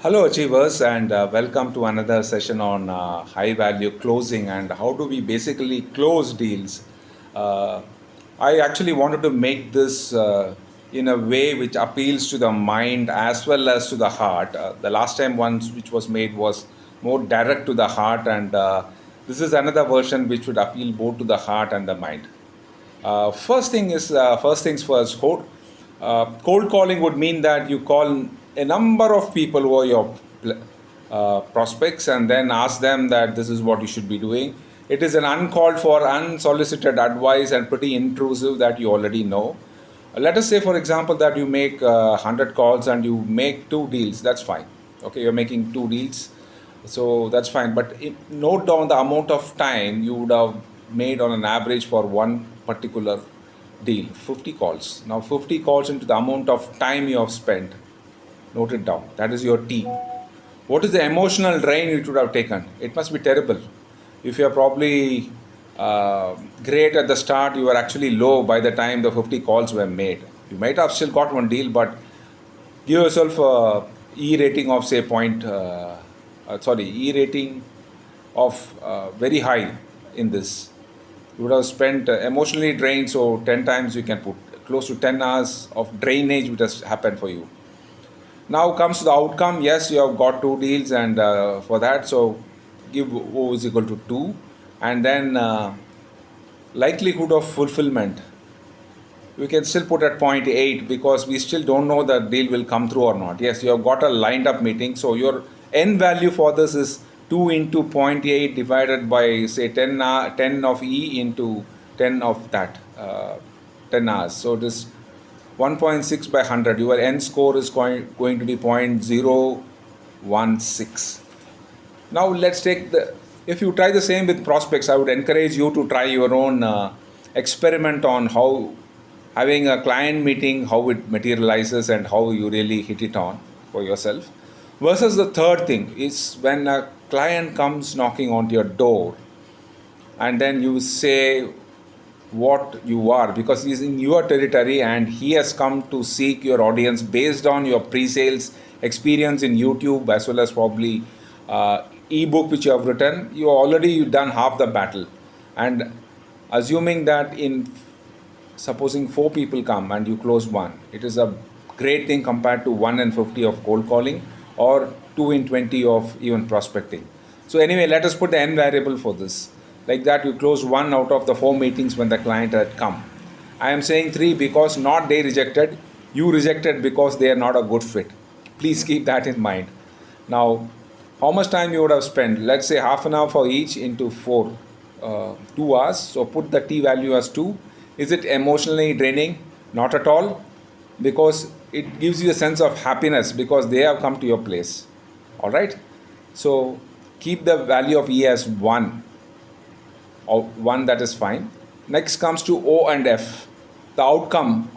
Hello, achievers, and welcome to another session on high value closing and how do we basically close deals. Uh, I actually wanted to make this in a way which appeals to the mind as well as to the heart. The last time once which was made was more direct to the heart, and this is another version which would appeal both to the heart and the mind. First things first. Cold calling would mean that you call a number of people who are your prospects and then ask them that this is what you should be doing. It is an uncalled for, unsolicited advice and pretty intrusive that you already know. Let us say, for example, that you make 100 calls and you make two deals. That's fine. Okay, you're making two deals, so that's fine. But note down the amount of time you would have made on an average for one particular deal. 50 calls. Now, 50 calls into the amount of time you have spent. Note it down. That is your T. What is the emotional drain it would have taken? It must be terrible. If you are probably great at the start, you are actually low by the time the 50 calls were made. You might have still got one deal, but give yourself a E rating of say E rating of very high in this. You would have spent emotionally drained, so 10 times you can put close to 10 hours of drainage which has happened for you. Now comes to the outcome. Yes, you have got two deals, and for that, so give O is equal to 2, and then likelihood of fulfillment we can still put at 0.8 because we still don't know the deal will come through or not. Yes, you have got a lined up meeting, so your n value for this is 2 into 0.8 divided by say 10 of E into 10 of that 10 hours. So it is 1.6 by 100. Your n score is going to be 0.016. Now let's take if you try the same with prospects, I would encourage you to try your own experiment on how having a client meeting, how it materializes and how you really hit it on for yourself. Versus the third thing is when a client comes knocking on your door and then you say what you are because he's in your territory and he has come to seek your audience based on your pre-sales experience in YouTube as well as probably ebook which you have written. You've done half the battle, and assuming that supposing 4 people come and you close one, it is a great thing compared to 1 in 50 of cold calling or 2 in 20 of even prospecting. So anyway, let us put the n variable for this. Like that, you close 1 out of the 4 meetings when the client had come. I am saying 3 because not they rejected, you rejected because they are not a good fit. Please keep that in mind. Now, how much time you would have spent? Let's say half an hour for each into 4, 2 hours. So put the T value as 2. Is it emotionally draining? Not at all, because it gives you a sense of happiness because they have come to your place. All right. So keep the value of E as 1. Or 1, that is fine. Next comes to O and F. The outcome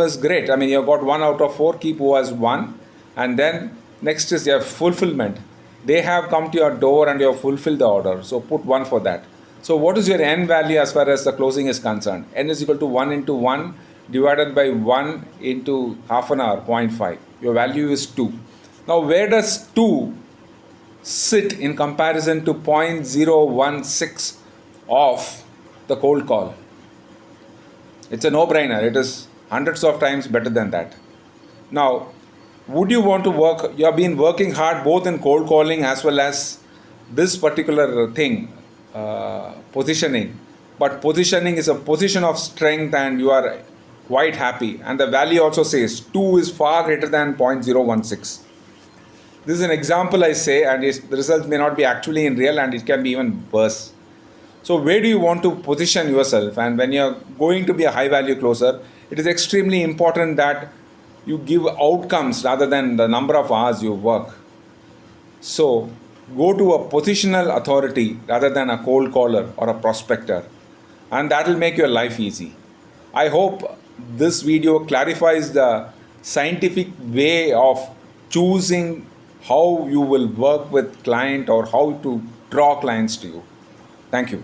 is great. I mean, you've got 1 out of 4. Keep O as 1, and then next is your fulfillment. They have come to your door and you have fulfilled the order. So put 1 for that. So what is your n value as far as the closing is concerned? N is equal to 1 into 1 divided by 1 into half an hour, 0.5. Your value is 2. Now where does 2 sit in comparison to 0.016 of the cold call? It's a no-brainer. It is hundreds of times better than that. Now, would you want to work? You have been working hard both in cold calling as well as this particular thing, positioning. But positioning is a position of strength and you are quite happy. And the value also says 2 is far greater than 0.016. This is an example I say, and the results may not be actually in real and it can be even worse. So where do you want to position yourself? And when you're going to be a high value closer, it is extremely important that you give outcomes rather than the number of hours you work. So go to a positional authority rather than a cold caller or a prospector, and that will make your life easy. I hope this video clarifies the scientific way of choosing how you will work with client or how to draw clients to you. Thank you.